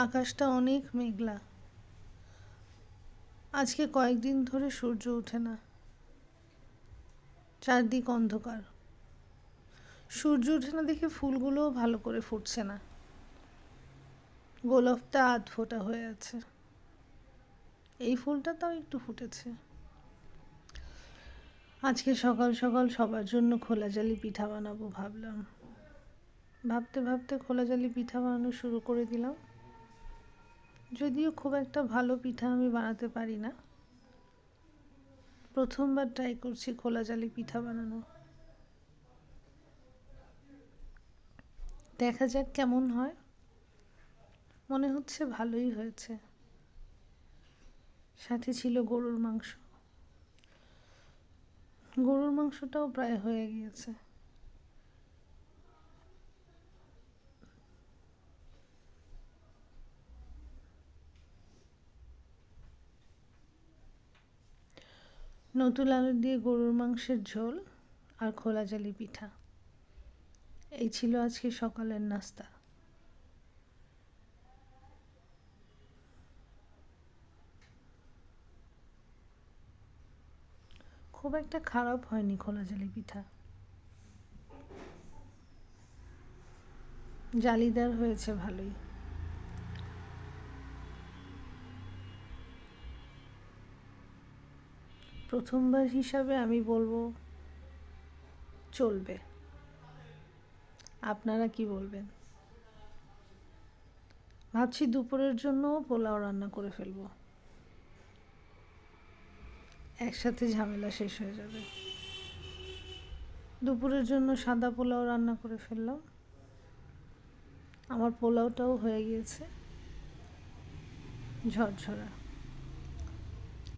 আকাশটা অনেক মেঘলা। আজকে কয়েকদিন ধরে সূর্য ওঠে না, চারদিক অন্ধকার। সূর্য ওঠে না দেখে ফুলগুলোও ভালো করে ফুটছে না। গোলাপটা আধ ফোটা হয়ে আছে, এই ফুলটা তাও একটু ফুটেছে। আজকে সকাল সকাল সবার জন্য খোলা জালি পিঠা বানাবো ভাবলাম। ভাবতে ভাবতে খোলা জালি পিঠা বানানো শুরু করে দিলাম। যদিও খুব একটা ভালো পিঠা আমি বানাতে পারি না, প্রথমবার ট্রাই করছি খোলা জালি পিঠা বানানো। দেখা যাক কেমন হয়। মনে হচ্ছে ভালোই হয়েছে। সাথে ছিল গরুর মাংস। গরুর মাংসটাও প্রায় হয়ে গিয়েছে। নতুন আলু দিয়ে গরুর মাংসের ঝোল আর খোলা জালি পিঠা, এই ছিল আজকে সকালের নাস্তা। খুব একটা খারাপ হয়নি খোলা জালি পিঠা, জালিদার হয়েছে ভালোই। প্রথমবার হিসাবে আমি বলবো চলবে। আপনারা কি বলবেন? ভাবছি দুপুরের জন্যও পোলাও রান্না করে ফেলবো, একসাথে ঝামেলা শেষ হয়ে যাবে। দুপুরের জন্য সাদা পোলাও রান্না করে ফেললাম। আমার পোলাওটাও হয়ে গিয়েছে ঝরঝরা।